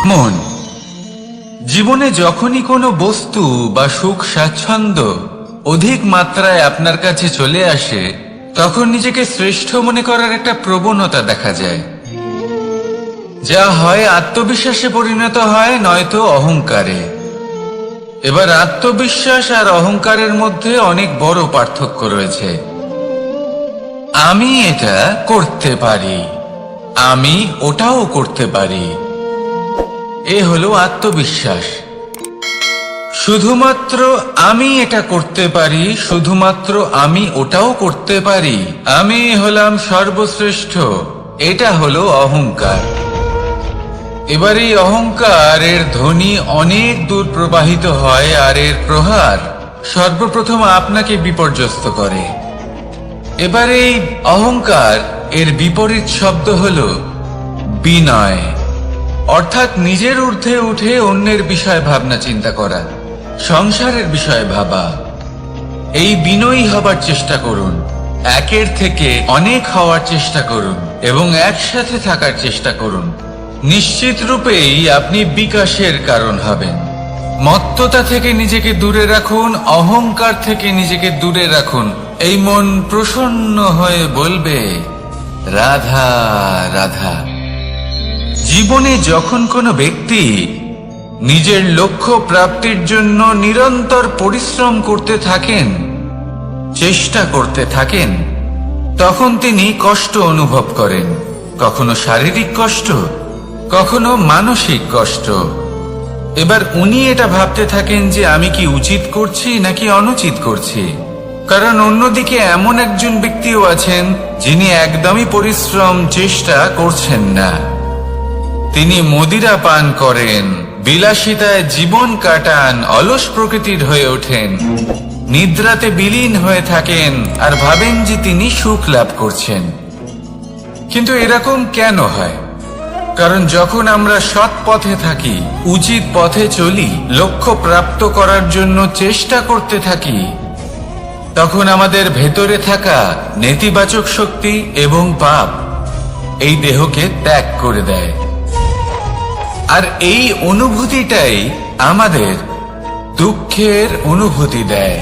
মন। জীবনে যখনই কোনো বস্তু বা সুখ স্বাচ্ছন্দ্য অধিক মাত্রায় আপনার কাছে চলে আসে, তখন নিজেকে শ্রেষ্ঠ মনে করার একটা প্রবণতা দেখা যায়, যা হয় আত্মবিশ্বাসে পরিণত হয়, নয়তো অহংকারে। এবার আত্মবিশ্বাস আর অহংকারের মধ্যে অনেক বড় পার্থক্য রয়েছে। আমি এটা করতে পারি, আমি ওটাও করতে পারি, এ হলো আত্মবিশ্বাস। শুধুমাত্র আমি এটা করতে পারি, শুধুমাত্র আমি ওটাও করতে পারি, আমি হলাম সর্বশ্রেষ্ঠ, এটা হলো অহংকার। এবার এই অহংকারের ধ্বনি অনেক দূর প্রবাহিত হয়, আর এর প্রহার সর্বপ্রথম আপনাকে বিপর্যস্ত করে। এবার এই অহংকার এর বিপরীত শব্দ হলো বিনয়, অর্থাৎ নিজের ঊর্ধ্বে উঠে অন্যের বিষয় ভাবনা চিন্তা করা, সংসারের বিষয়ে ভাবা। এই বিনয়ী হবার চেষ্টা করুন, একের থেকে অনেক হওয়ার চেষ্টা করুন এবং একসাথে থাকার চেষ্টা করুন। নিশ্চিত রূপেই আপনি বিকাশের কারণ হবেন। মত্ততা থেকে নিজেকে দূরে রাখুন, অহংকার থেকে নিজেকে দূরে রাখুন। এই মন প্রসন্ন হয়ে বলবে, রাধা রাধা। জীবনে যখন কোনো ব্যক্তি নিজের লক্ষ্য প্রাপ্তির জন্য নিরন্তর পরিশ্রম করতে থাকেন, চেষ্টা করতে থাকেন, তখন তিনি কষ্ট অনুভব করেন। কখনো শারীরিক কষ্ট, কখনো মানসিক কষ্ট। এবার উনি এটা ভাবতে থাকেন যে আমি কি উচিত করছি নাকি অনুচিত করছি। কারণ অন্যদিকে এমন একজন ব্যক্তিও আছেন যিনি একদমই পরিশ্রম চেষ্টা করছেন না। তিনি মদিরা পান করেন, বিলাসিতায় জীবন কাটান, অলস প্রকৃতির হয়ে ওঠেন, নিদ্রাতে বিলীন হয়ে থাকেন আর ভাবেন যে তিনি সুখ লাভ করছেন। কিন্তু এরকম কেন হয়? কারণ যখন আমরা সৎ পথে থাকি, উচিত পথে চলি, লক্ষ্য প্রাপ্ত করার জন্য চেষ্টা করতে থাকি, তখন আমাদের ভেতরে থাকা নেতিবাচক শক্তি এবং পাপ এই দেহকে ত্যাগ করে দেয়। আর এই অনুভূতিটাই আমাদের দুঃখের অনুভূতি দেয়,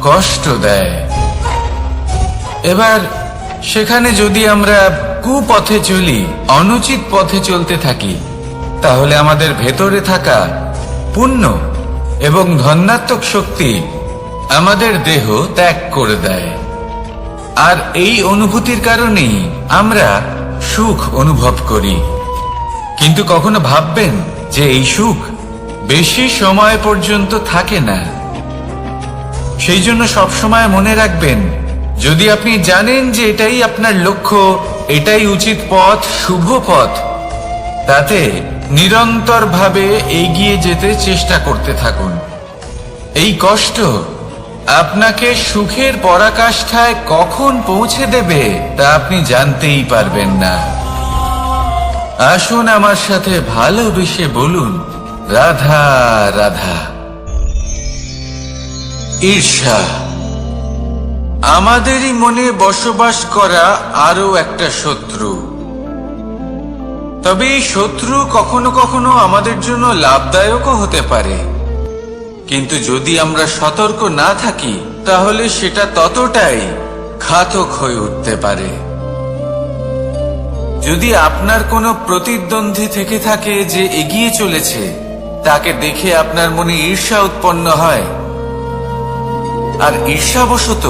কষ্ট দেয়। এবার সেখানে যদি আমরা কুপথে চলি, অনুচিত পথে চলতে থাকি, তাহলে আমাদের ভেতরে থাকা পুণ্য এবং ধনাত্মক শক্তি আমাদের দেহ ত্যাগ করে দেয়। আর এই অনুভূতির কারণেই আমরা সুখ অনুভব করি। কিন্তু কখনো ভাববেন যে এই সুখ বেশি সময় পর্যন্ত থাকে না। সেই জন্য সবসময় মনে রাখবেন, যদি আপনি জানেন যে এটাই আপনার লক্ষ্য, এটাই উচিত পথ, শুভ পথ, তাতে নিরন্তরভাবে এগিয়ে যেতে চেষ্টা করতে থাকুন। এই কষ্ট আপনাকে সুখের পরাকাষ্ঠায় কখন পৌঁছে দেবে তা আপনি জানতেই পারবেন না। আসুন আমার সাথে ভালোবেসে বলুন, রাধা রাধা। ঈর্ষা আমাদেরই মনে বসবাস করা আরো একটা শত্রু। তবে এই শত্রু কখনো কখনো আমাদের জন্য লাভদায়কও হতে পারে। কিন্তু যদি আমরা সতর্ক না থাকি, তাহলে সেটা ততটাই ঘাতক হয়ে উঠতে পারে। যদি আপনার কোনো প্রতিদ্বন্দ্বী থেকে থাকে যে এগিয়ে চলেছে, তাকে দেখে আপনার মনে ঈর্ষা উৎপন্ন হয়, আর ঈর্ষাবশত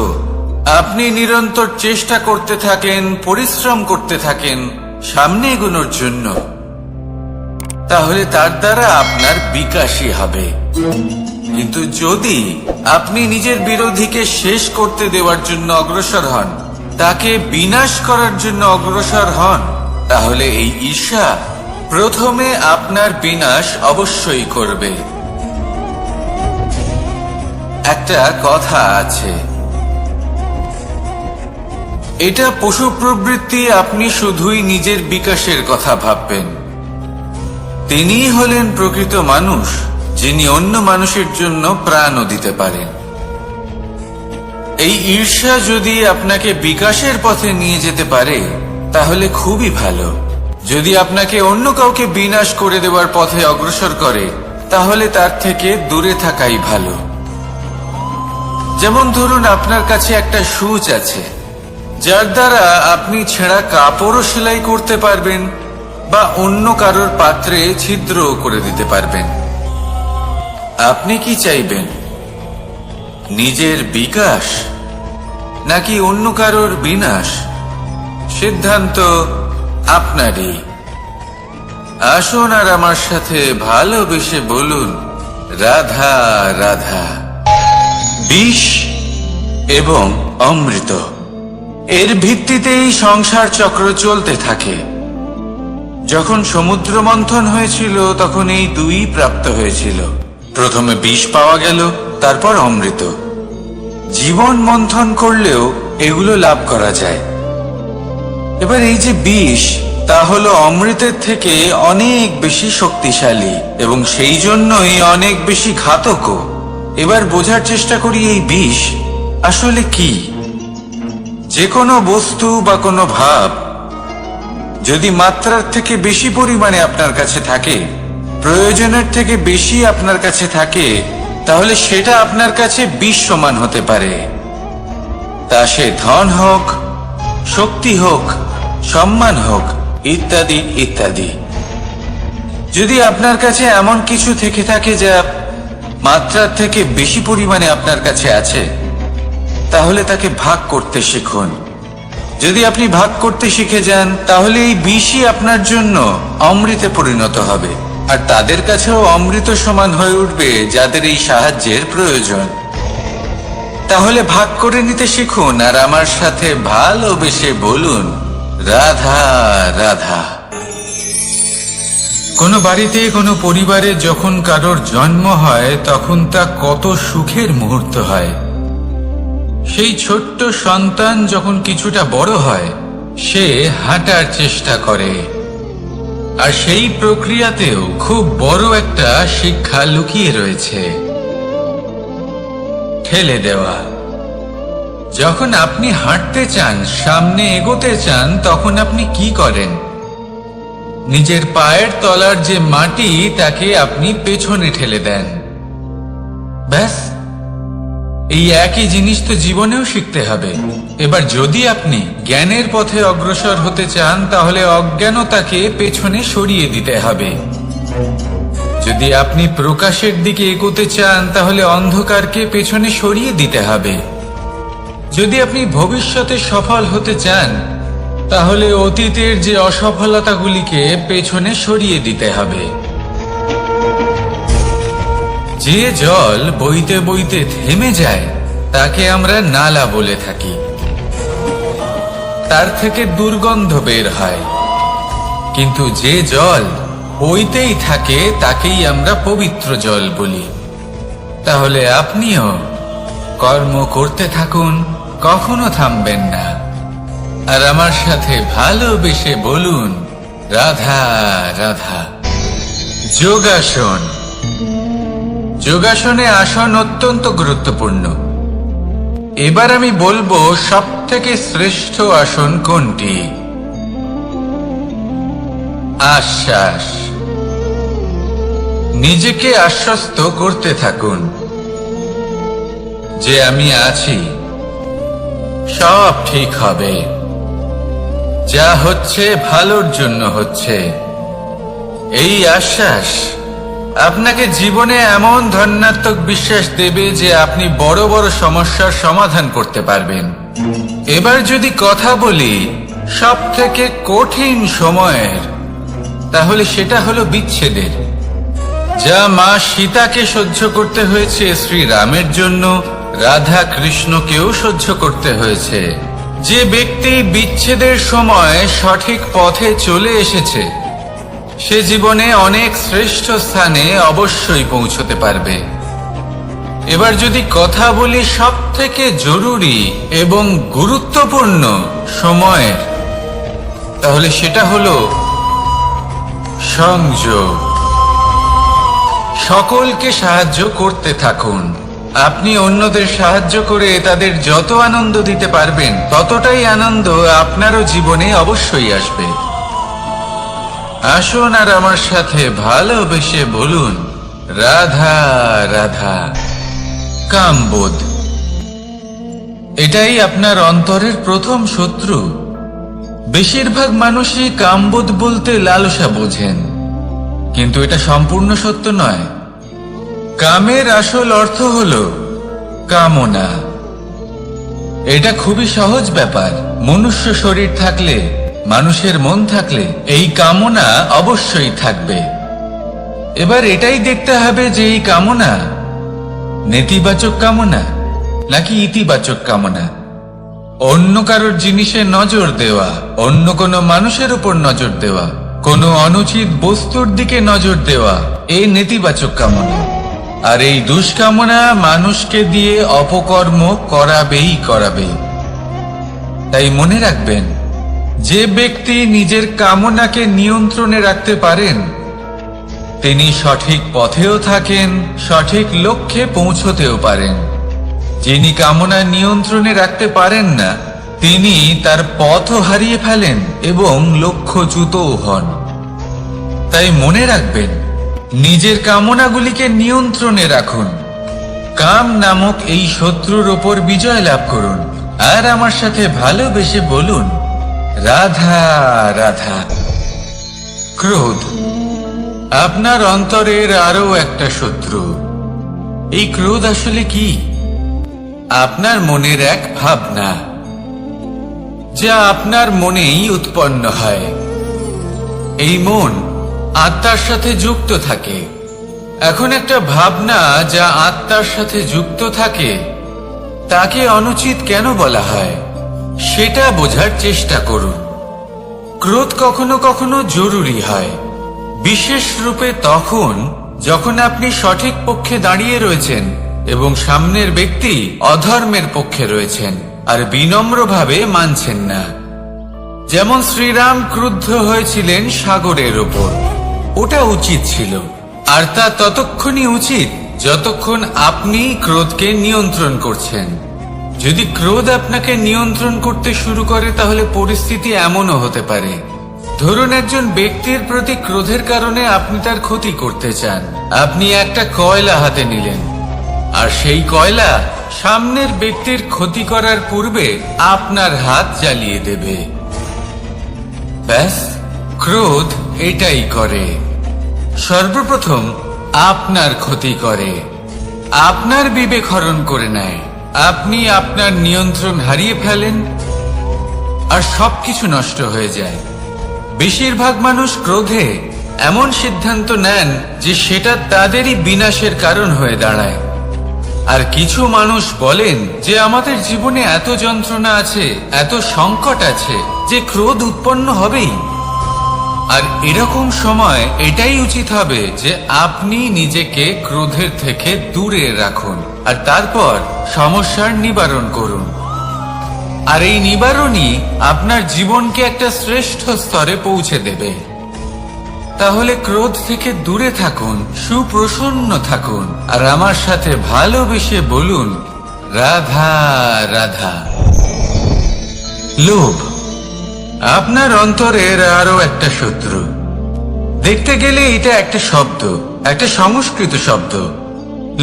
আপনি নিরন্তর চেষ্টা করতে থাকেন, পরিশ্রম করতে থাকেন সামনে এগোনোর জন্য, তাহলে তার দ্বারা আপনার বিকাশই হবে। কিন্তু যদি আপনি নিজের বিরোধীকে শেষ করতে দেওয়ার জন্য অগ্রসর হন, তাকে বিনাশ করার জন্য অগ্রসর হন, তাহলে এই ঈর্ষা প্রথমে আপনার বিনাশ অবশ্যই করবে। একটা কথা আছে, এটা পশু প্রবৃত্তি, আপনি শুধুই নিজের বিকাশের কথা ভাববেন। তিনিই হলেন প্রকৃত মানুষ, যিনি অন্য মানুষের জন্য প্রাণও দিতে পারেন। এই ঈর্ষা যদি আপনাকে বিকাশের পথে নিয়ে যেতে পারে, তাহলে খুবই ভালো। যদি আপনাকে অন্য কাউকে বিনাশ করে দেওয়ার পথে অগ্রসর করে, তাহলে তার থেকে দূরে থাকাই ভালো। যেমন ধরুন, আপনার কাছে একটা সূচ আছে, যার দ্বারা আপনি ছেঁড়া কাপড়ও সেলাই করতে পারবেন বা অন্য কারোর পাত্রে ছিদ্রও করে দিতে পারবেন। আপনি কি চাইবেন, নিজের বিকাশ নাকি অন্য কারোর বিনাশ? সিদ্ধান্ত আপনারই। আসুন আর আমার সাথে ভালোবেসে বলুন, রাধা রাধা। বিষ এবং অমৃত, এর ভিত্তিতেই সংসার চক্র চলতে থাকে। যখন সমুদ্র মন্থন হয়েছিল তখন এই দুই প্রাপ্ত হয়েছিল। প্রথমে বিষ পাওয়া গেল, তারপর অমৃত। জীবন মন্থন করলেও এগুলো লাভ করা যায়। এবার এই যে বিষ, তা হলো অমৃতের থেকে অনেক বেশি শক্তিশালী এবং সেই জন্যই অনেক বেশি ঘাতকও। এবার বোঝার চেষ্টা করি এই বিষ আসলে কি। যে কোনো বস্তু বা কোনো ভাব যদি মাত্রার থেকে বেশি পরিমাণে আপনার কাছে থাকে, প্রয়োজনের থেকে বেশি আপনার কাছে থাকে, তাহলে সেটা আপনার কাছে বিষ সমান হতে পারে। তা সে ধন হোক, শক্তি হোক, সম্মান হোক, ইত্যাদি ইত্যাদি। যদি আপনার কাছে এমন কিছু থেকে থাকে যা মাত্রার থেকে বেশি পরিমাণে আপনার কাছে আছে, তাহলে তাকে ভাগ করতে শিখুন। যদি আপনি ভাগ করতে শিখে যান, তাহলে এই বিষই আপনার জন্য অমৃতে পরিণত হবে, আর তাদের কাছেও অমৃত সমান হয়ে উঠবে যাদের এই সাহায্যের প্রয়োজন। তাহলে ভাগ করে নিতে শিখুন আর আমার সাথে ভালোবেসে বলুন, রাধা রাধা। কোনো বাড়িতে, কোনো পরিবারে যখন কারোর জন্ম হয়, তখন তা কত সুখের মুহূর্ত হয়। সেই ছোট্ট সন্তান যখন কিছুটা বড় হয়, সে হাঁটার চেষ্টা করে, আর সেই প্রক্রিয়াতেও খুব বড় একটা শিক্ষা লুকিয়ে রয়েছে, ঠেলে দেওয়া। যখন আপনি হাঁটতে চান, সামনে এগোতে চান, তখন আপনি কি করেন? নিজের পায়ের তলার যে মাটি, তাকে আপনি পেছনে ঠেলে দেন। ব্যাস, এই একই জিনিস তো জীবনেও শিখতে হবে। এবার যদি আপনি জ্ঞানের পথে অগ্রসর হতে চান, তাহলে অজ্ঞানতাকে পেছনে সরিয়ে দিতে হবে। যদি আপনি প্রকাশের দিকে এগোতে চান, তাহলে অন্ধকারকে পেছনে সরিয়ে দিতে হবে। যদি আপনি ভবিষ্যতে সফল হতে চান, তাহলে অতীতের যে অসফলতাগুলিকে পেছনে সরিয়ে দিতে হবে। যে জল বইতে বইতে থেমে যায়, তাকে আমরা নালা বলে থাকি। তার থেকে দুর্গন্ধ বের হয়। কিন্তু যে জল বইতেই থাকে, তাকেই আমরা পবিত্র জল বলি। তাহলে আপনিও কর্ম করতে থাকুন, কখনো থামবেন না। আর আমার সাথে ভালোবেসে বলুন, রাধা রাধা। যোগাসন। যোগাসনে আসন অত্যন্ত গুরুত্বপূর্ণ। এবার আমি বলবো সবথেকে শ্রেষ্ঠ আসন কোনটি। আশ্বাস। নিজেকে আশ্বস্ত করতে থাকুন যে আমি আছি, সব ঠিক হবে, যা হচ্ছে ভালোর জন্য হচ্ছে। এই আশ্বাস আপনাকে জীবনে এমন ধনাত্মক বিশ্বাস দেবে যে আপনি বড় বড় সমস্যার সমাধান করতে পারবেন। এবার যদি কথা বলি সব থেকে কঠিন সময়ের, তাহলে সেটা হলো বিচ্ছেদের। যা মা সীতাকে সহ্য করতে হয়েছে শ্রীরামের জন্য, রাধা কৃষ্ণকেও সহ্য করতে হয়েছে। যে ব্যক্তি বিচ্ছেদের সময় সঠিক পথে চলে এসেছে, সে জীবনে অনেক শ্রেষ্ঠ স্থানে অবশ্যই পৌঁছতে পারবে। এবার যদি কথা বলি সব থেকে জরুরি এবং গুরুত্বপূর্ণ সময়ের, তাহলে সেটা হলো সংযোগ। সকলকে সাহায্য করতে থাকুন। আপনি অন্যদের সাহায্য করে তাদের যত আনন্দ দিতে পারবেন, ততটাই আনন্দ আপনারও জীবনে অবশ্যই আসবে। আসুন আর আমার সাথে ভালোবেসে বলুন, রাধা রাধা। কামবোধ, এটাই আপনার অন্তরের প্রথম শত্রু। বেশিরভাগ মানুষই কামবোধ বলতে লালসা বোঝেন, কিন্তু এটা সম্পূর্ণ সত্য নয়। কামের আসল অর্থ হলো কামনা। এটা খুবই সহজ ব্যাপার। মনুষ্য শরীর থাকলে, মানুষের মন থাকলে এই কামনা অবশ্যই থাকবে। এবার এটাই দেখতে হবে যে এই কামনা নেতিবাচক কামনা নাকি ইতিবাচক কামনা। অন্য কারোর জিনিসে নজর দেওয়া, অন্য কোনো মানুষের উপর নজর দেওয়া, কোনো অনুচিত বস্তুর দিকে নজর দেওয়া, এই নেতিবাচক কামনা। আর এই দুষ্কামনা মানুষকে দিয়ে অপকর্ম করাবেই করাবে। তাই মনে রাখবেন, যে ব্যক্তি নিজের কামনাকে নিয়ন্ত্রণে রাখতে পারেন তিনি সঠিক পথেও থাকেন, সঠিক লক্ষ্যে পৌঁছতেও পারেন। যিনি কামনা নিয়ন্ত্রণে রাখতে পারেন না তিনি তার পথও হারিয়ে ফেলেন এবং লক্ষ্যচ্যুতও হন। তাই মনে রাখবেন, নিজের কামনাগুলিকে নিয়ন্ত্রণে রাখুন। কাম নামক এই শত্রুর ওপর বিজয় লাভ করুন আর আমার সাথে ভালোবেসে বলুন, রাধা রাধা। ক্রোধ, আপনার অন্তরের আরো একটা শত্রু। এই ক্রোধ আসলে কি? আপনার মনের এক ভাবনা, যা আপনার মনেই উৎপন্ন হয়। এই মন আত্মার সাথে যুক্ত থাকে। এখন একটা ভাবনা যা আত্মার সাথে যুক্ত থাকে তাকে অনুচিত কেন বলা হয় সেটা বোঝার চেষ্টা করুন। ক্রোধ কখনো কখনো জরুরি হয়, বিশেষ রূপে তখন যখন আপনি সঠিক পক্ষে দাঁড়িয়ে রয়েছেন এবং সামনের ব্যক্তি অধর্মের পক্ষে রয়েছেন আর বিনম্রভাবে মানছেন না। যেমন শ্রীরাম ক্রুদ্ধ হয়েছিলেন সাগরের ওপর। ওটা উচিত ছিল, আর তা ততক্ষণই উচিত যতক্ষণ আপনি ক্রোধকে নিয়ন্ত্রণ করছেন। যদি ক্রোধ আপনাকে নিয়ন্ত্রণ করতে শুরু করে তাহলে পরিস্থিতি এমনও হতে পারে, ধরুন একজন ব্যক্তির প্রতি ক্রোধের কারণে আপনি তার ক্ষতি করতে চান। আপনি একটা কয়লা হাতে নিলেন আর সেই কয়লা সামনের ব্যক্তির ক্ষতি করার পূর্বে আপনার হাত জ্বালিয়ে দেবে। ব্যাস, ক্রোধ এটাই করে। সর্বপ্রথম আপনার ক্ষতি করে, আপনার বিবেক হরণ করে নেয়। আপনি আপনার নিয়ন্ত্রণ হারিয়ে ফেলেন আর সবকিছু নষ্ট হয়ে যায়। বেশিরভাগ মানুষ ক্রোধে এমন সিদ্ধান্ত নেন যে সেটা তাদেরই বিনাশের কারণ হয়ে দাঁড়ায়। আর কিছু মানুষ বলেন যে আমাদের জীবনে এত যন্ত্রণা আছে, এত সংকট আছে যে ক্রোধ উৎপন্ন হবেই। আর এরকম সময় এটাই উচিত হবে যে আপনি নিজেকে ক্রোধের থেকে দূরে রাখুন আর তারপর সমস্যার নিবারণ করুন। আর এই নিবারণই আপনার জীবনকে একটা শ্রেষ্ঠ স্তরে পৌঁছে দেবে। তাহলে ক্রোধ থেকে দূরে থাকুন, সুপ্রসন্ন থাকুন আর আমার সাথে ভালোবেসে বলুন, রাধা রাধা। লোভ, আপনার অন্তরের আরো একটা শত্রু। দেখতে গেলে এটা একটা শব্দ, একটা সংস্কৃত শব্দ।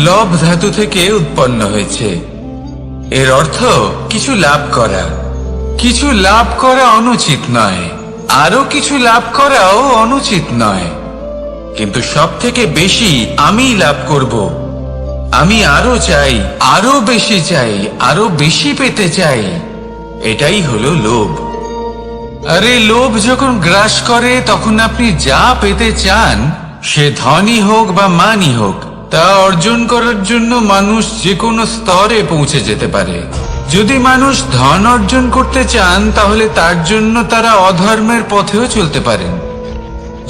লব ধাতু থেকে উৎপন্ন হয়েছে। এর অর্থ কিছু লাভ করা। কিছু লাভ করা অনুচিত নয়, আরো কিছু লাভ করাও অনুচিত নয়, কিন্তু সব থেকে বেশি আমি লাভ করব। আমি আরো চাই, আরো বেশি চাই, আরো বেশি পেতে চাই। এটাই হলো লোভ। আরে লোভ যখন গ্রাস করে তখন আপনি যা পেতে চান, সে ধনী হোক বা মানই হোক, তা অর্জন করার জন্য মানুষ যে কোনো স্তরে পৌঁছে যেতে পারে। যদি মানুষ ধন অর্জন করতে চান তাহলে তার জন্য তারা অধর্মের পথেও চলতে পারেন।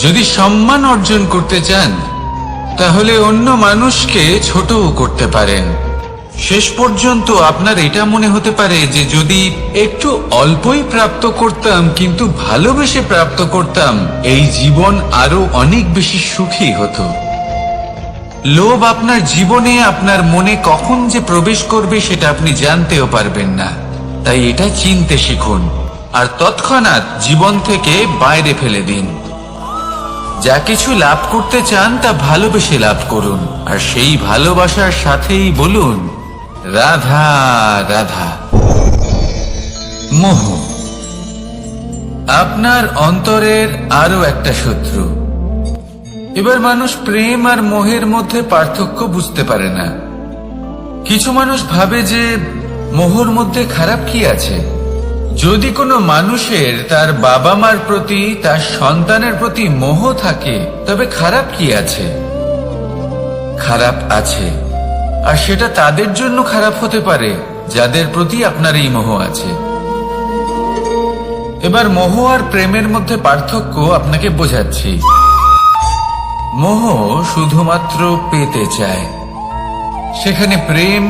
যদি সম্মান অর্জন করতে চান তাহলে অন্য মানুষকে ছোটও করতে পারেন। শেষ পর্যন্ত আপনার এটা মনে হতে পারে যে যদি একটু অল্পই প্রাপ্ত করতাম কিন্তু ভালোবেসে প্রাপ্ত করতাম, এই জীবন আরো অনেক বেশি সুখী হতো। লোভ আপনার জীবনে, আপনার মনে কখন যে প্রবেশ করবে সেটা আপনি জানতেও পারবেন না। তাই এটা চিনতে শিখুন আর তৎক্ষণাৎ জীবন থেকে বাইরে ফেলে দিন। যা কিছু লাভ করতে চান তা ভালোবেসে লাভ করুন, আর সেই ভালোবাসার সাথেই বলুন রাধা রাধা। মোহ আপনার অন্তরের আরো একটা শত্রু। এবার মানুষ প্রেম আর মোহের মধ্যে পার্থক্য বুঝতে পারে না। কিছু মানুষ ভাবে যে মোহর মধ্যে খারাপ কি আছে। যদি কোনো মানুষের তার বাবা মার প্রতি, তার সন্তানের প্রতি মোহ থাকে, তবে খারাপ কি আছে? খারাপ আছে, আর সেটা তাদের জন্য খারাপ হতে পারে যাদের প্রতি আপনার এই মোহ আছে। এবার মোহ আর প্রেমের মধ্যে পার্থক্য আপনাকে বোঝাচ্ছি। মোহ শুধুমাত্র পেতে চায়, সেখানে প্রেম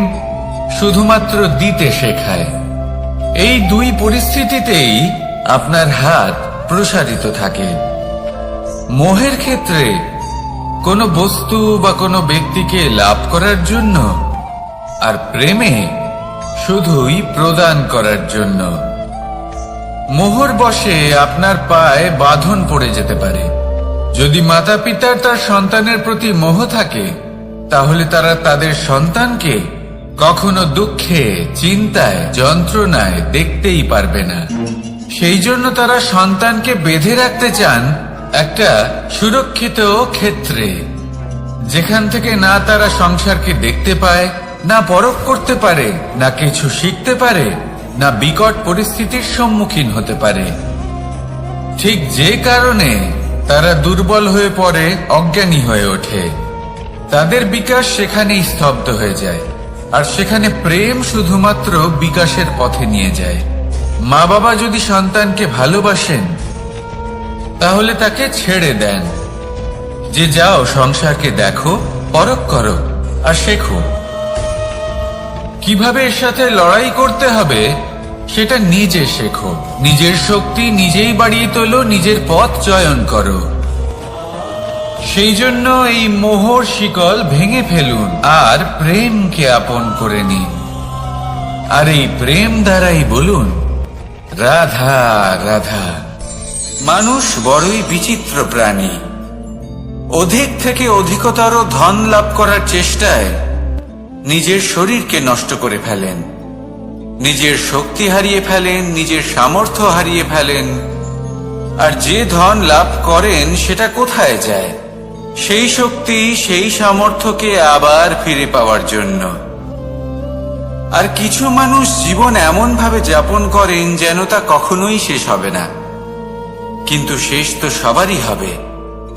শুধুমাত্র দিতে শেখায়। এই দুই পরিস্থিতিতেই আপনার হাত প্রসারিত থাকে। মোহের ক্ষেত্রে কোনো বস্তু বা কোনো ব্যক্তিকে লাভ করার জন্য, আর প্রেমে শুধুই প্রদান করার জন্য। মোহর বশে আপনার পায়ে বাঁধন পড়ে যেতে পারে। যদি মাতা পিতার তার সন্তানের প্রতি মোহ থাকে, তাহলে তারা তাদের সন্তানকে কখনো দুঃখে, চিন্তায়, যন্ত্রণায় দেখতেই পারবে না। সেই জন্য তারা সন্তানকে বেঁধে রাখতে চান একটা সুরক্ষিত ক্ষেত্রে, যেখান থেকে না তারা সংসারকে দেখতে পায়, না পরখ করতে পারে, না কিছু শিখতে পারে, না বিকট পরিস্থিতির সম্মুখীন হতে পারে। ঠিক যে কারণে তারা দুর্বল হয়ে পড়ে, অজ্ঞানী হয়ে ওঠে। তাদের বিকাশ সেখানেই স্তব্ধ হয়ে যায়, আর সেখানে প্রেম শুধুমাত্র বিকাশের পথে নিয়ে যায়। মা বাবা যদি সন্তানকে ভালোবাসেন, তাহলে তাকে ছেড়ে দেন যে যাও সংসারকে দেখো, পরখ করো আর শেখো। কিভাবে এর সাথে লড়াই করতে হবে সেটা নিজে শেখো। নিজের শক্তি নিজেই বাড়িয়ে তোলো, নিজের পথ চয়ন করো। সেই জন্য এই মোহর শিকল ভেঙে ফেলুন আর প্রেমকে আপন করে নিন। আর এই প্রেম দ্বারাই বলুন রাধা রাধা। মানুষ বড়ই বিচিত্র প্রাণী। অধিক থেকে অধিকতর ধন লাভ করার চেষ্টায় নিজের শরীরকে নষ্ট করে ফেলেন, নিজের শক্তি হারিয়ে ফেলেন, নিজের সামর্থ্য হারিয়ে ফেলেন। আর যে ধন লাভ করেন সেটা কোথায় যায়? সেই শক্তি, সেই সামর্থ্যকে আবার ফিরে পাওয়ার জন্য। আর কিছু মানুষ জীবন এমন ভাবে যাপন করেন যেন তা কখনোই শেষ হবে না। কিন্তু শেষ তো সবারই হবে।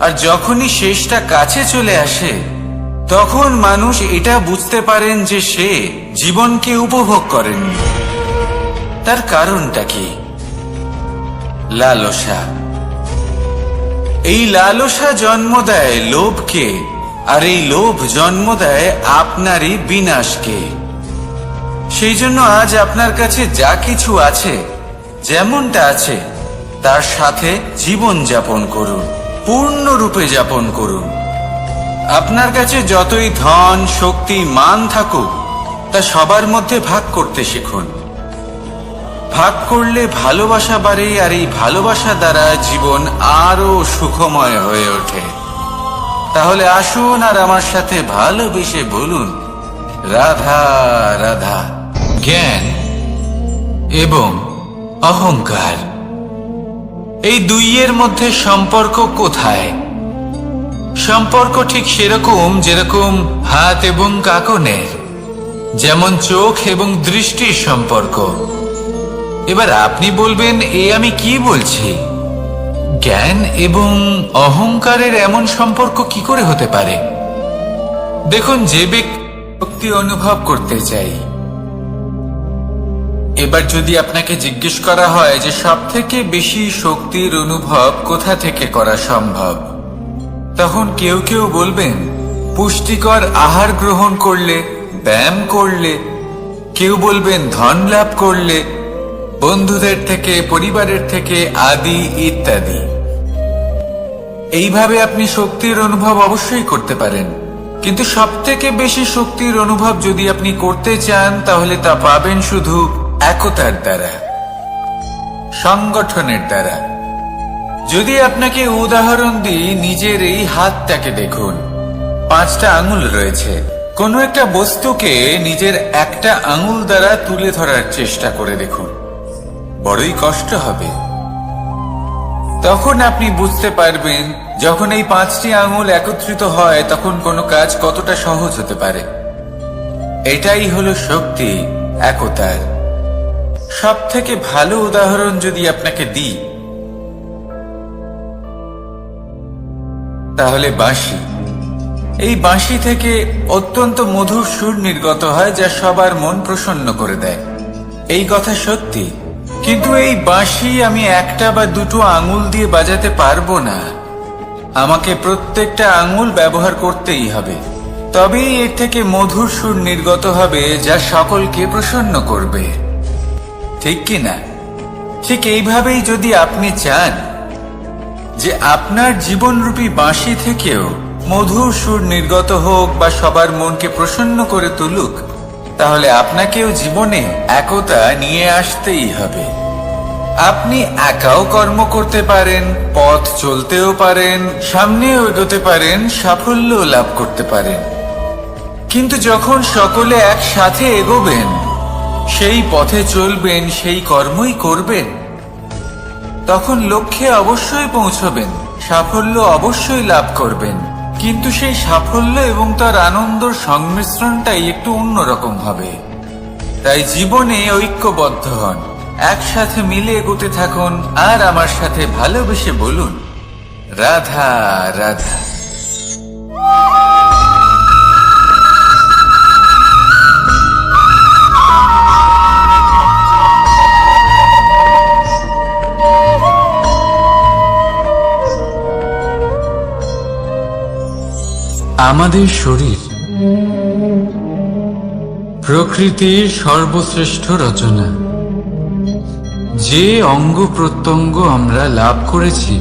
আর যখনই শেষটা কাছে চলে আসে, তখন মানুষ এটা বুঝতে পারেন যে সে জীবনকে উপভোগ করেননি। তার কারণটা কি? লালসা। এই লালসা জন্ম দেয় লোভকে, আর এই লোভ জন্ম দেয় আপনারই বিনাশকে। সেই জন্য আজ আপনার কাছে যা কিছু আছে, যেমনটা আছে, তার সাথে জীবন যাপন করুন, পূর্ণরূপে যাপন করুন। আপনার কাছে যতই ধন, শক্তি, মান থাকুক, তা সবার মধ্যে ভাগ করতে শিখুন। ভাগ করলে ভালোবাসা বাড়ে, আর এই ভালোবাসা দ্বারা জীবন আরো সুখময় হয়ে ওঠে। তাহলে আসুন আর আমার সাথে ভালোবেসে বলুন রাধা রাধা। জ্ঞান এবং অহংকার, এই দুইয়ের মধ্যে সম্পর্ক কোথায়? সম্পর্ক ঠিক সেরকম যেরকম হাত এবং কাকনের, যেমন চোখ এবং দৃষ্টির সম্পর্ক। এবার আপনি বলবেন, এ আমি কি বলছি? জ্ঞান এবং অহংকারের এমন সম্পর্ক কি করে হতে পারে? দেখুন, যে ব্যক্তি শক্তি অনুভব করতে চাই, এবার যদি আপনাকে জিজ্ঞেস করা হয় যে সব থেকে বেশি শক্তির অনুভব কোথা থেকে করা সম্ভব, তখন কেউ কেউ বলবেন পুষ্টিকর আহার গ্রহণ করলে, ব্যায়াম করলে। কেউ বলবেন ধন লাভ করলে, বন্ধুদের থেকে, পরিবারের থেকে, আদি ইত্যাদি। এইভাবে আপনি শক্তির অনুভব অবশ্যই করতে পারেন, কিন্তু সব থেকে বেশি শক্তির অনুভব যদি আপনি করতে চান, তাহলে তা পাবেন শুধু একতার দ্বারা, সংগঠনের দ্বারা। যদি আপনাকে উদাহরণ দিই, নিজের এই হাতটাকে দেখুন, 5টা আঙুল রয়েছে। কোনো একটা বস্তুকে নিজের একটা আঙুল দ্বারা তুলে ধরার চেষ্টা করে দেখুন, বড়ই কষ্ট হবে। তখন আপনি বুঝতে পারবেন যখন এই 5টি আঙুল একত্রিত হয় তখন কোনো কাজ কতটা সহজ হতে পারে। এটাই হলো শক্তি একতার। সব থেকে ভালো উদাহরণ যদি আপনাকে দিই, তাহলে বাঁশি। এই বাঁশি থেকে অত্যন্ত মধুর সুর নির্গত হয় যা সবার মন প্রসন্ন করে দেয়। এই কথা সত্যি, কিন্তু এই বাঁশি আমি একটা বা দুটো আঙুল দিয়ে বাজাতে পারবো না। আমাকে প্রত্যেকটা আঙুল ব্যবহার করতেই হবে, তবেই এর থেকে মধুর সুর নির্গত হবে যা সকলকে প্রসন্ন করবে, ঠিক কি না? ঠিক এইভাবেই যদি আপনি চান যে আপনার জীবনরূপী বাঁশি থেকেও মধুর সুর নির্গত হোক বা সবার মনকে প্রসন্ন করে তুলুক, তাহলে আপনাকেও জীবনে একতা নিয়ে আসতেই হবে। আপনি একাও কর্ম করতে পারেন, পথ চলতেও পারেন, সামনেও এগোতে পারেন, সাফল্য লাভ করতে পারেন। কিন্তু যখন সকলে একসাথে এগোবেন, সেই পথে চলবেন, সেই কর্মই করবেন, তখন লক্ষ্যে অবশ্যই পৌঁছবেন, সাফল্য অবশ্যই লাভ করবেন। কিন্তু সেই সাফল্য এবং তার আনন্দর সংমিশ্রণটাই একটু অন্যরকম হবে। তাই জীবনে ঐক্যবদ্ধ হন, একসাথে মিলে এগোতে থাকুন, আর আমার সাথে ভালোবেসে বলুন, রাধা রাধা। আমাদের শরীর প্রকৃতির সর্বশ্রেষ্ঠ রচনা। যে অঙ্গ প্রত্যঙ্গ আমরা লাভ করেছি,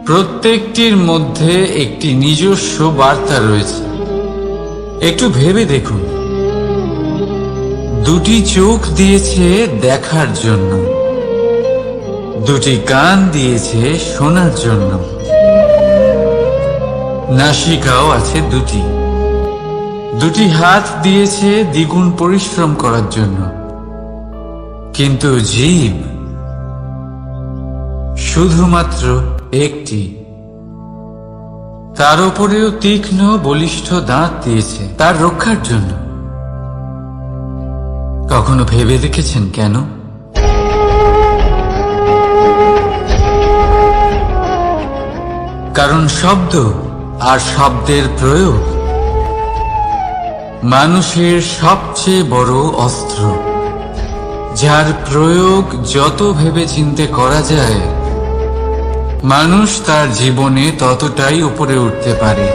প্রত্যেকটির মধ্যে একটি নিজস্ব বার্তা রয়েছে। একটু ভেবে দেখুন, দুটি চোখ দিয়েছে দেখার জন্য, দুটি কান দিয়েছে শোনার জন্য, নাসিকাও আছে দুটি, দুটি হাত দিয়েছে দ্বিগুণ পরিশ্রম করার জন্য। কিন্তু জীব শুধুমাত্র একটি, তার উপরেও তীক্ষ্ণ বলিষ্ঠ দাঁত দিয়েছে তার রক্ষার জন্য। কখনো ভেবে দেখেছেন কেন? কারণ শব্দ আর শব্দের প্রয়োগ মানুষের সবচেয়ে বড় অস্ত্র, যার প্রয়োগ যত ভেবে চিন্তে করা যায়, মানুষ তার জীবনে ততটাই উপরে উঠতে পারে।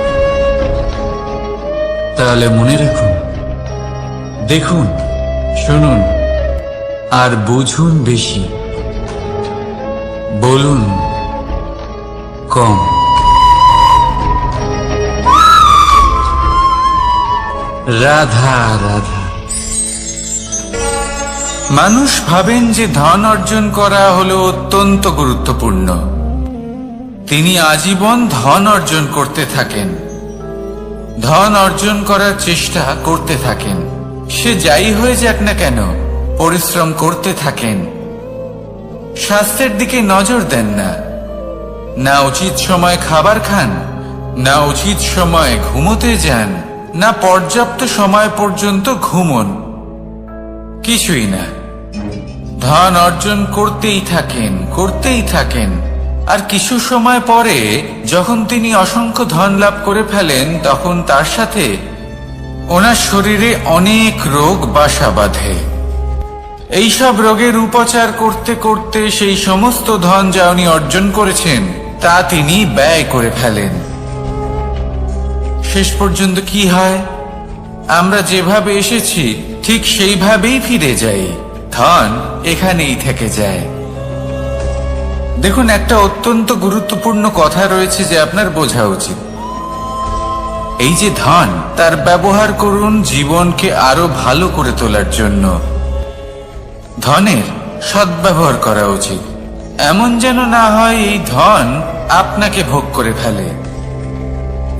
তাহলে মনে রাখুন, দেখুন, শুনুন আর বুঝুন বেশি, বলুন কম। রাধা রাধা। মানুষ ভাবেন যে ধন অর্জন করা হলো অত্যন্ত গুরুত্বপূর্ণ। তিনি আজীবন ধন অর্জন করতে থাকেন, ধন অর্জন করার চেষ্টা করতে থাকেন। সে যাই হয়ে যাক না কেন, পরিশ্রম করতে থাকেন। স্বাস্থ্যের দিকে নজর দেন না, না উচিত সময় খাবার খান, না উচিত সময় ঘুমোতে যান, না পর্যাপ্ত সময় পর্যন্ত ঘুমন, কিছুই না। ধন অর্জন করতেই থাকেন, করতেই থাকেন। আর কিছু সময় পরে যখন তিনি অসংখ্য ধন লাভ করে ফেলেন, তখন তার সাথে ওনার শরীরে অনেক রোগ বাসা বাঁধে। এইসব রোগের উপচার করতে করতে সেই সমস্ত ধন যা উনি অর্জন করেছেন তা তিনি ব্যয় করে ফেলেন। শেষ পর্যন্ত কি হয়? আমরা যেভাবে এসেছি ঠিক সেইভাবেই ফিরে যাই, ধন এখানেই থেকে যায়। দেখুন, একটা অত্যন্ত গুরুত্বপূর্ণ কথা রয়েছে যে আপনার বোঝা উচিত। এই যে ধন, তার ব্যবহার করুন জীবনকে আরো ভালো করে তোলার জন্য। ধনের সদ্ব্যবহার করা উচিত, এমন যেন না হয় এই ধন আপনাকে ভোগ করে ফেলে।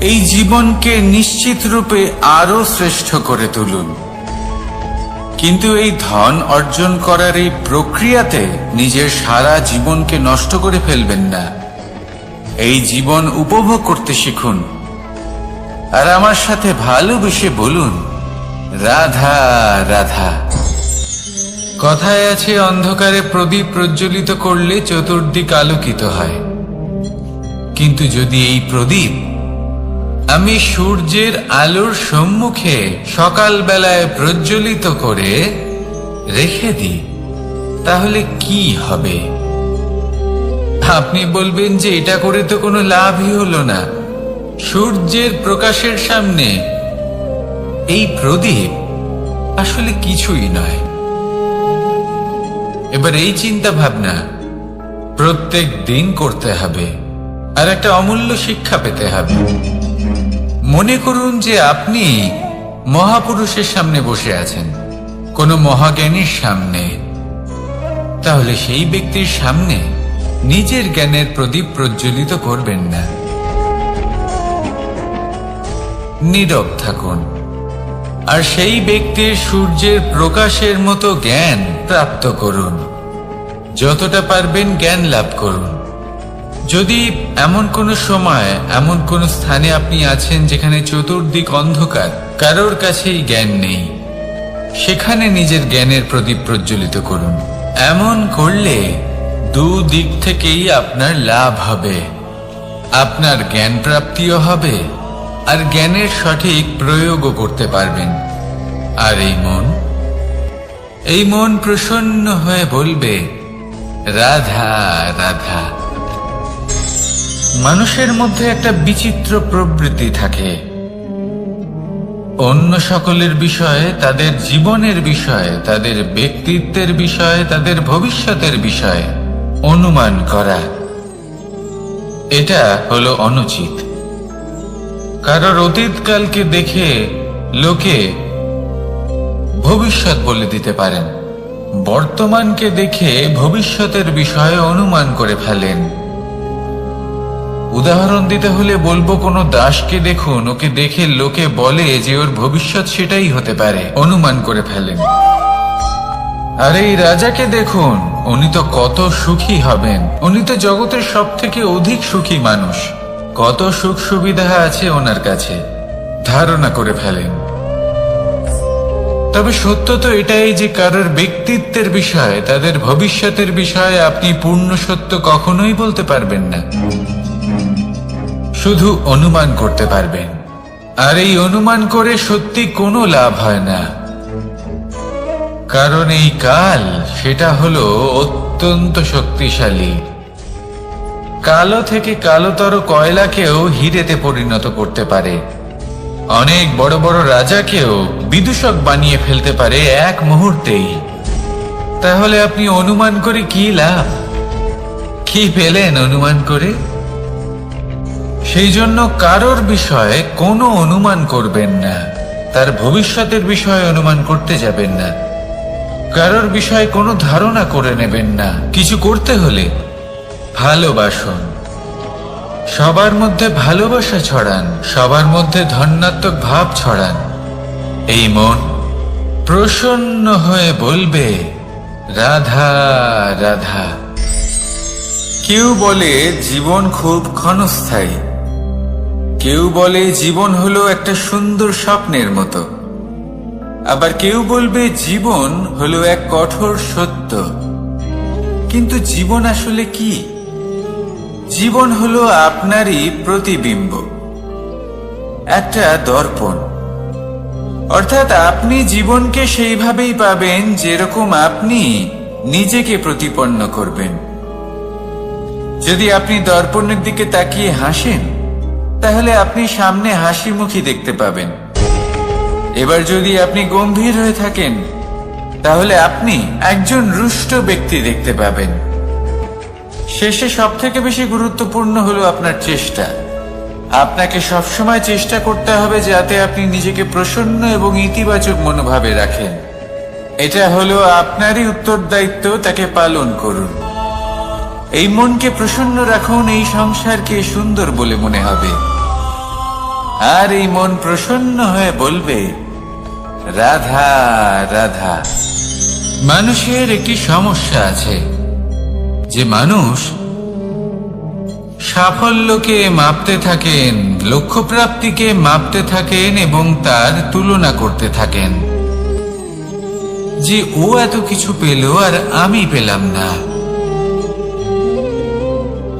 এই জীবনকে নিশ্চিত রূপে আরো শ্রেষ্ঠ করে তুলুন, কিন্তু এই ধন অর্জন করার এই প্রক্রিয়াতে নিজের সারা জীবনকে নষ্ট করে ফেলবেন না। এই জীবন উপভোগ করতে শিখুন, আর আমার সাথে ভালোবেসে বলুন, রাধা রাধা। কথায় আছে, অন্ধকারে প্রদীপ প্রজ্বলিত করলে চতুর্দিক আলোকিত হয়। কিন্তু যদি এই প্রদীপ আমি সূর্যের আলোর সম্মুখে সকালবেলায় প্রজ্বলিত করে রেখে দিই, তাহলে কি হবে? আপনি বলবেন যে এটা করে তো কোনো লাভই হলো না। সূর্যের প্রকাশের সামনে এই প্রদীপ আসলে কিছুই নয়। এবার এই চিন্তা ভাবনা প্রত্যেক দিন করতে হবে, আর একটা অমূল্য শিক্ষা পেতে হবে। মনে করুন যে আপনি মহাপুরুষের সামনে বসে আছেন, কোনো মহাজ্ঞানীর সামনে। তাহলে সেই ব্যক্তির সামনে নিজের জ্ঞানের প্রদীপ প্রজ্বলিত করবেন না, নীরব থাকুন, আর সেই ব্যক্তির সূর্যের প্রকাশের মতো জ্ঞান প্রাপ্ত করুন। যতটা পারবেন জ্ঞান লাভ করুন। যদি এমন কোনো সময়, এমন কোনো স্থানে আপনি আছেন যেখানে চতুর্দিক অন্ধকার, কারোর কাছেই জ্ঞান নেই, সেখানে নিজের জ্ঞানের প্রদীপ প্রজ্বলিত করুন। এমন করলে দুদিক থেকেই আপনার লাভ হবে। আপনার জ্ঞান প্রাপ্তিও হবে, আর জ্ঞানের সঠিক প্রয়োগও করতে পারবেন। আর এই মন প্রসন্ন হয়ে বলবে, রাধা রাধা। মানুষের মধ্যে একটা বিচিত্র প্রবৃত্তি থাকে, অন্য সকলের বিষয়ে, তাদের জীবনের বিষয়ে, তাদের ব্যক্তিত্বের বিষয়ে, তাদের ভবিষ্যতের বিষয়ে অনুমান করা। এটা হলো অনুচিত। কারোর অতীতকালকে দেখে লোকে ভবিষ্যৎ বলে দিতে পারেন, বর্তমানকে দেখে ভবিষ্যতের বিষয়ে অনুমান করে ফেলেন। উদাহরণ দিতে হলে বলবো, কোনো দাসকে দেখুন, ওকে দেখে লোকে বলে যে ওর ভবিষ্যৎ সেটাই হতে পারে, অনুমান করে ফেলেন। আর এই রাজাকে দেখুন, উনি তো কত সুখী হবেন, উনি তো জগতের সব থেকে অধিক সুখী মানুষ, কত সুখ সুবিধা আছে ওনার কাছে, ধারণা করে ফেলেন। তবে সত্য তো এটাই যে কারোর ব্যক্তিত্বের বিষয়ে, তাদের ভবিষ্যতের বিষয়ে আপনি পূর্ণ সত্য কখনোই বলতে পারবেন না, শুধু অনুমান করতে পারবেন। আর এই অনুমান করে সত্যি কোনো লাভ হয় না, কারণ এই কাল সেটা হলো অত্যন্ত শক্তিশালী। কালো থেকে কালোতর কয়লাকেও হিরেতে পরিণত করতে পারে, অনেক বড় বড় রাজাকেও বিদূষক বানিয়ে ফেলতে পারে এক মুহূর্তেই। তাহলে আপনি অনুমান করে কি লাভ? কি পেলেন অনুমান করে? সেই জন্য কারোর বিষয়ে কোনো অনুমান করবেন না, তার ভবিষ্যতের বিষয়ে অনুমান করতে যাবেন না, কারোর বিষয়ে কোনো ধারণা করে নেবেন না। কিছু করতে হলে ভালোবাসুন, সবার মধ্যে ভালোবাসা ছড়ান, সবার মধ্যে ধন্যাত্মক ভাব ছড়ান। এই মন প্রসন্ন হয়ে বলবে, রাধা রাধা। কেউ বলে জীবন খুব ক্ষণস্থায়ী, কেউ বলে জীবন হলো একটা সুন্দর স্বপ্নের মতো, আবার কেউ বলবে জীবন হলো এক কঠোর সত্য। কিন্তু জীবন আসলে কি? জীবন হলো আপনারই প্রতিবিম্ব, একটা দর্পণ। অর্থাৎ আপনি জীবনকে সেইভাবেই পাবেন যেরকম আপনি নিজেকে প্রতিপন্ন করবেন। যদি আপনি দর্পণের দিকে তাকিয়ে হাসেন, তাহলে আপনি সামনে হাসি মুখী দেখতে পাবেন। এবার যদি আপনি গম্ভীর হয়ে থাকেন, তাহলে আপনি একজন রুষ্ট ব্যক্তি দেখতে পাবেন। শেষে সব থেকে বেশি গুরুত্বপূর্ণ হলো আপনার চেষ্টা। আপনাকে সবসময় চেষ্টা করতে হবে যাতে আপনি নিজেকে প্রসন্ন এবং ইতিবাচক মনোভাবে রাখেন। এটা হলো আপনারই উত্তরদায়িত্ব, তাকে পালন করুন। এই মনকে প্রসন্ন রাখুন, এই সংসারকে সুন্দর বলে মনে হবে। আর এই মন প্রসন্ন হয়ে বলবে, রাধা রাধা। মানুষের একটি সমস্যা আছে যে মানুষ সাফল্যকে মাপতে থাকেন, লক্ষ্যপ্রাপ্তিকে মাপতে থাকেন এবং তার তুলনা করতে থাকেন যে ও এত কিছু পেল আর আমি পেলাম না,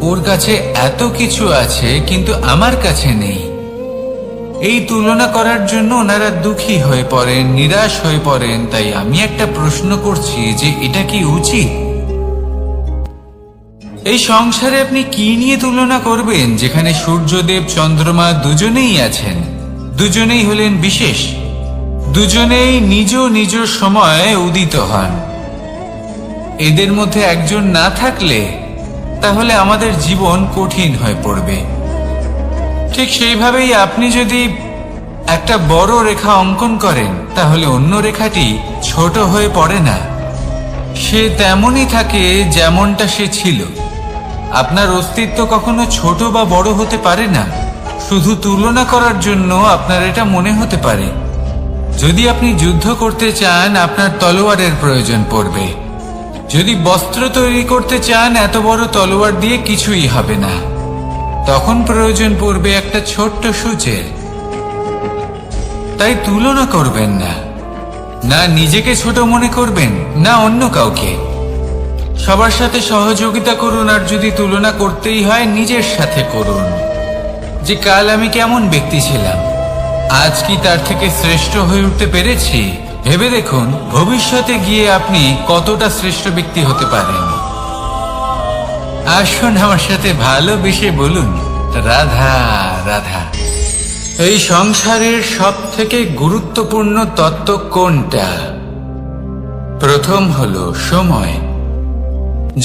ওর কাছে এত কিছু আছে কিন্তু আমার কাছে নেই। এই তুলনা করার জন্য ওনারা দুঃখী হয়ে পড়েন, নিরাশ হয়ে পড়েন। তাই আমি একটা প্রশ্ন করছি যে এটা কি উচিত? এই সংসারে আপনি কি নিয়ে তুলনা করবেন, যেখানে সূর্যদেব চন্দ্রমা দুজনেই আছেন, দুজনেই হলেন বিশেষ, দুজনেই নিজ নিজ সময়ে উদিত হন। এদের মধ্যে একজন না থাকলে তাহলে আমাদের জীবন কঠিন হয়ে পড়বে। ঠিক সেইভাবেই আপনি যদি একটা বড় রেখা অঙ্কন করেন তাহলে অন্য রেখাটি ছোট হয়ে পড়ে না, সে তেমনই থাকে যেমনটা সে ছিল। আপনার অস্তিত্ব কখনো ছোট বা বড় হতে পারে না। শুধু তুলনা করার জন্য আপনার এটা মনে হতে পারে। যদি আপনি যুদ্ধ করতে চান আপনার তলোয়ারের প্রয়োজন পড়বে। যদি বস্ত্র তৈরি করতে চান এত বড় তলোয়ার দিয়ে কিছুই হবে না, তখন প্রয়োজন পড়বে একটা ছোট্ট সূচের। তাই তুলনা করবেন না, না নিজেকে ছোট মনে করবেন না অন্য কাউকে। সবার সাথে সহযোগিতা করুন, আর যদি তুলনা করতেই হয় নিজের সাথে করুন, যে কাল আমি কেমন ব্যক্তি ছিলাম, আজ কি তার থেকে শ্রেষ্ঠ হয়ে উঠতে পেরেছি। ভেবে দেখুন ভবিষ্যতে গিয়ে আপনি কতটা শ্রেষ্ঠ ব্যক্তি হতে পারেন। আসুন আমার সাথে ভালোবেসে বলুন, রাধা রাধা। এই সংসারের সব থেকে গুরুত্বপূর্ণ তত্ত্ব কোনটা? প্রথম হলো সময়।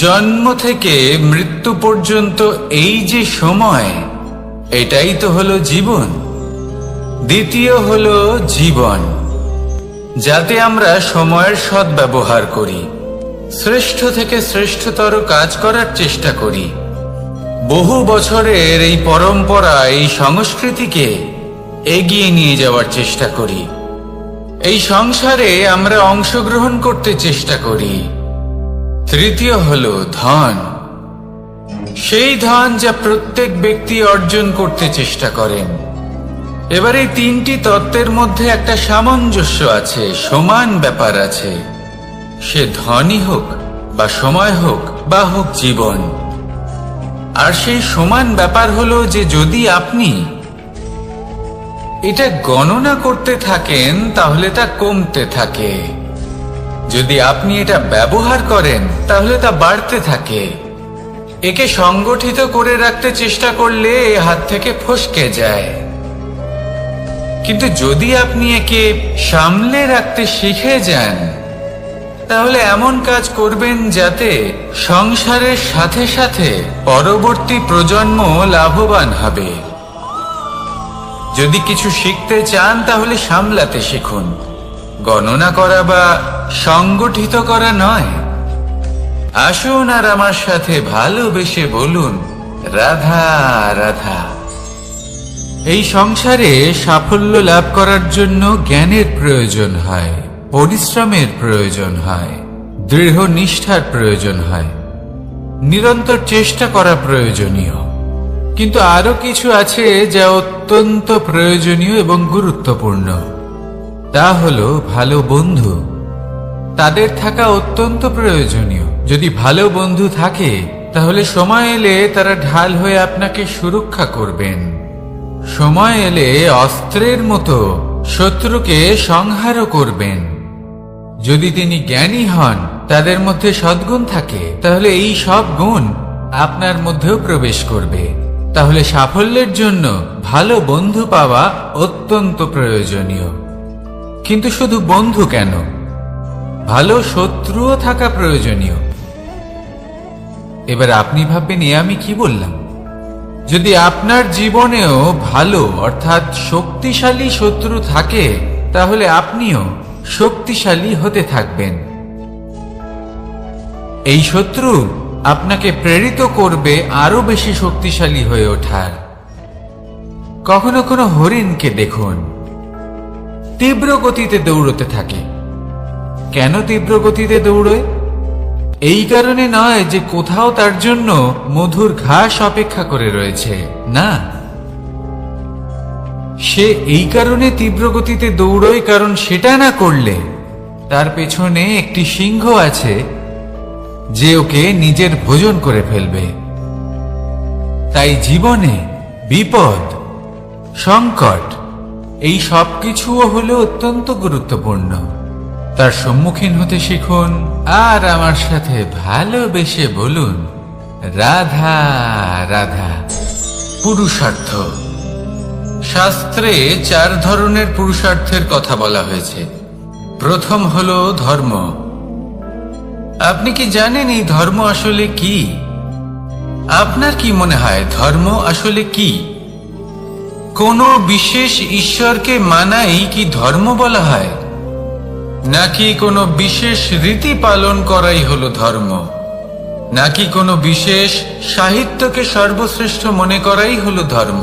জন্ম থেকে মৃত্যু পর্যন্ত এই যে সময়, এটাই তো হলো জীবন। দ্বিতীয় হলো জীবন, যাতে আমরা সময়ের সদ্ব্যবহার করি, শ্রেষ্ঠ থেকে শ্রেষ্ঠতর কাজ করার চেষ্টা করি। বহু বছরের এই পরম্পরা, এই সংস্কৃতিকে এগিয়ে নিয়ে যাওয়ার চেষ্টা করি। এই সংসারে আমরা অংশগ্রহণ করতে চেষ্টা করি। তৃতীয় হলো ধন, সেই ধন যা প্রত্যেক ব্যক্তি অর্জন করতে চেষ্টা করেন। এবার এই তিনটি তত্ত্বের মধ্যে একটা সামঞ্জস্য আছে, সমান ব্যাপার আছে। সে ধনই হোক বা সময় হোক বা হোক জীবন। আর সেই সমান ব্যাপার হলো যে যদি আপনি এটা গণনা করতে থাকেন তাহলে তা কমতে থাকে, যদি আপনি এটা ব্যবহার করেন তাহলে তা বাড়তে থাকে। একে সংগঠিত করে রাখতে চেষ্টা করলে এ হাত থেকে ফসকে যায়, কিন্তু যদি আপনি একে সামলে রাখতে শিখে যান তাহলে এমন কাজ করবেন যাতে সংসারের সাথে সাথে পরবর্তী প্রজন্ম লাভবান হবে। যদি কিছু শিখতে চান তাহলে সামলাতে শিখুন, গণনা করা বা সংগঠিত করা নয়। আসুন আর আমার সাথে ভালোবেসে বলুন, রাধা রাধা। এই সংসারে সাফল্য লাভ করার জন্য জ্ঞানের প্রয়োজন হয়, পরিশ্রমের প্রয়োজন হয়, দৃঢ় নিষ্ঠার প্রয়োজন হয়, নিরন্তর চেষ্টা করা প্রয়োজনীয়। কিন্তু আরো কিছু আছে যা অত্যন্ত প্রয়োজনীয় এবং গুরুত্বপূর্ণ। তা হলো ভালো বন্ধু। তাদের থাকা অত্যন্ত প্রয়োজনীয়। যদি ভালো বন্ধু থাকে তাহলে সময় এলে তারা ঢাল হয়ে আপনাকে সুরক্ষা করবেন। সময় এলে অস্ত্রের মতো শত্রুকে সংহারও করবেন। যদি তিনি জ্ঞানী হন, তাদের মধ্যে সদ্গুণ থাকে, তাহলে এই সব গুণ আপনার মধ্যেও প্রবেশ করবে। তাহলে সাফল্যের জন্য ভালো বন্ধু পাওয়া অত্যন্ত প্রয়োজনীয়। কিন্তু শুধু বন্ধু কেন, ভালো শত্রুও থাকা প্রয়োজনীয়। এবার আপনি ভাববেন এ আমি কি বললাম? যদি আপনার জীবনেও ভালো অর্থাৎ শক্তিশালী শত্রু থাকে তাহলে আপনিও শক্তিশালী হতে থাকবেন। এই শত্রু আপনাকে প্রেরিত করবে আরো বেশি শক্তিশালী হয়ে ওঠার। কখনো কোনো হরিণকে দেখুন, তীব্র গতিতে দৌড়তে থাকে। কেন তীব্র গতিতে দৌড়য়? এই কারণে নয় যে কোথাও তার জন্য মধুর ঘাস অপেক্ষা করে রয়েছে, না, সে এই কারণে তীব্র গতিতে দৌড়য় কারণ সেটা না করলে তার পেছনে একটি সিংহ আছে যে ওকে নিজের ভোজন করে ফেলবে। তাই জীবনে বিপদ, সংকট এই সব কিছুও হলো অত্যন্ত গুরুত্বপূর্ণ। তার সম্মুখীন হতে শিখুন আর আমার সাথে ভালোবেসে বলুন, রাধা রাধা। পুরুষার্থ। শাস্ত্রে 4 ধরনের পুরুষার্থের কথা বলা হয়েছে। প্রথম হলো ধর্ম। আপনি কি জানেন এই ধর্ম আসলে কি? আপনার কি মনে হয় ধর্ম আসলে কি? কোনো বিশেষ ঈশ্বরকে মানাই কি ধর্ম বলা হয়, নাকি কোনো বিশেষ রীতি পালন করাই হলো ধর্ম, নাকি কোনো বিশেষ সাহিত্যকে সর্বশ্রেষ্ঠ মনে করাই হলো ধর্ম?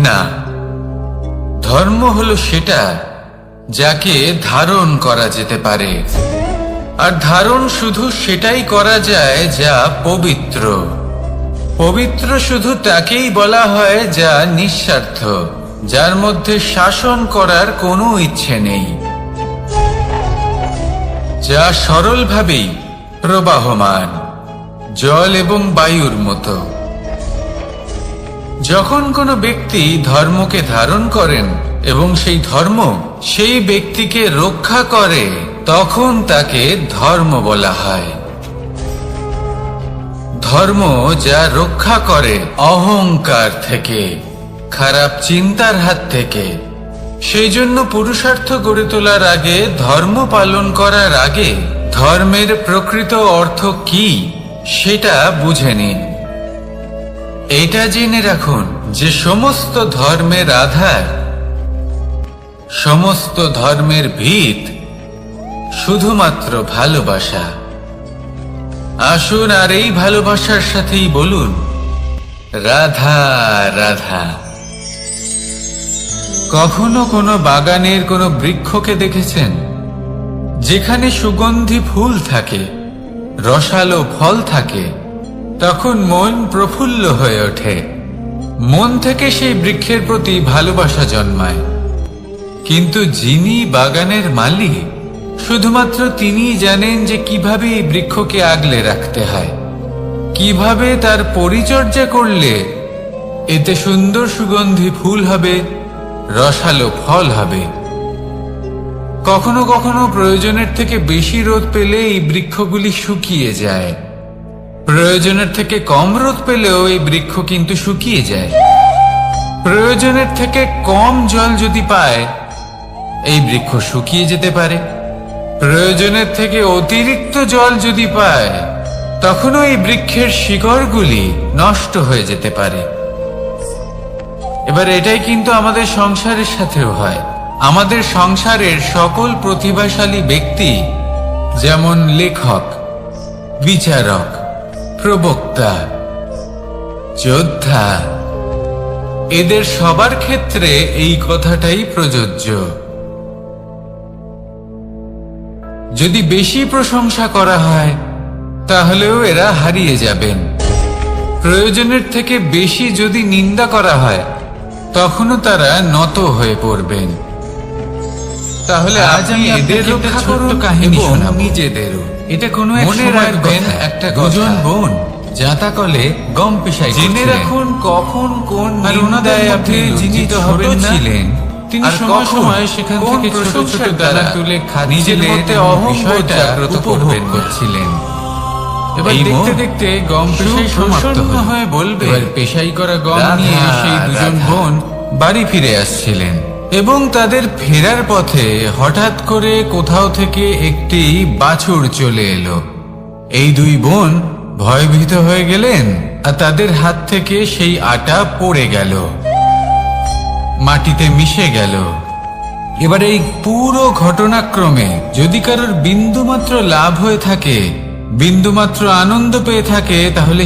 না, ধর্ম হলো সেটা যাকে ধারণ করা যেতে পারে, আর ধারণ শুধু সেটাই করা যায় যা পবিত্র। পবিত্র শুধু তাকেই বলা হয় যা নিঃস্বার্থ, যার মধ্যে শাসন করার কোনো ইচ্ছে নেই, যা সরলভাবেই প্রবাহমান, জল এবং বায়ুর মতো। যখন কোনো ব্যক্তি ধর্মকে ধারণ করেন এবং সেই ধর্ম সেই ব্যক্তিকে রক্ষা করে, তখন তাকে ধর্ম বলা হয়। ধর্ম যা রক্ষা করে অহংকার থেকে, খারাপ চিন্তার হাত থেকে। সেই জন্য পুরুষার্থ গড়ে তোলার আগে, ধর্ম পালন করার আগে ধর্মের প্রকৃত অর্থ কি সেটা বুঝে নিন। এটা জেনে রাখুন যে সমস্ত ধর্মের আধার, সমস্ত ধর্মের ভিত শুধুমাত্র ভালোবাসা। আসুন আর এই ভালোবাসার সাথেই বলুন, রাধা রাধা। কখনো কোনো বাগানের কোনো বৃক্ষকে দেখেছেন যেখানে সুগন্ধি ফুল থাকে, রসালো ফল থাকে? তখন মন প্রফুল্ল হয়ে ওঠে, মন থেকে সেই বৃক্ষের প্রতি ভালোবাসা জন্মায়। কিন্তু যিনি বাগানের মালিক, শুধুমাত্র তিনিই জানেন যে কিভাবে এই বৃক্ষকে আগলে রাখতে হয়, কিভাবে তার পরিচর্যা করলে এতে সুন্দর সুগন্ধি ফুল হবে, রসালো ফল হবে। কখনো কখনো প্রয়োজনের থেকে বেশি রোদ পেলে এই বৃক্ষগুলি শুকিয়ে যায়, প্রয়োজনের থেকে কম রোদ পেলেও এই বৃক্ষ কিন্তু শুকিয়ে যায়। প্রয়োজনের থেকে কম জল যদি পায়, এই বৃক্ষ শুকিয়ে যেতে পারে। প্রয়োজনের থেকে অতিরিক্ত জল যদি পায়, তখনও এই বৃক্ষের শিকড়গুলি নষ্ট হয়ে যেতে পারে। এবার এটাই কিন্তু আমাদের সংসারের সাথেও হয়। আমাদের সংসারের সকল প্রতিভাশালী ব্যক্তি, যেমন লেখক, বিচারক, প্রবক্তা, যোদ্ধা, এদের সবার ক্ষেত্রে এই কথাটাই প্রযোজ্য। যদি বেশি প্রশংসা করা হয়, তাহলেও এরা হারিয়ে যাবেন। প্রয়োজনের থেকে বেশি যদি নিন্দা করা হয়, তখনও তারা নত হয়ে পড়বেন। তাহলে আজ আমি এদের রক্ষা করুন কাহিনী শোনাবো, নিজেদেরও। এটা কোনো মনে রাখবেন, একটা দুজন বোন জাতাকলে গম পেশাই জেনে রাখুন কখন কোন নিন্দায় আপনি লজ্জিত হবেন ছিলেন। তিনি সময় সময় সেখান থেকে ছোট ছোট দানা তুলে নিজের মধ্যে অহংবোধ জাগ্রত করছিলেন। এবার দেখতে দেখতে গম পেশাই সমাপ্ত হয়ে বলবে, এবার পেশাই করা গম নিয়ে সেই দুজন বোন বাড়ি ফিরে আসছিলেন এবং তাদের ফেরার পথে হঠাৎ করে কোথাও থেকে একটি বাছুর চলে এলো। এই দুই বোন ভয়ভীত হয়ে গেলেন আর তাদের হাত থেকে সেই আটা পড়ে গেল, মাটিতে মিশে গেল। এবার এই পুরো ঘটনাক্রমে যদি কারোর বিন্দুমাত্র লাভ হয়ে থাকে, বিন্দুমাত্র আনন্দ পেয়ে থাকে তাহলে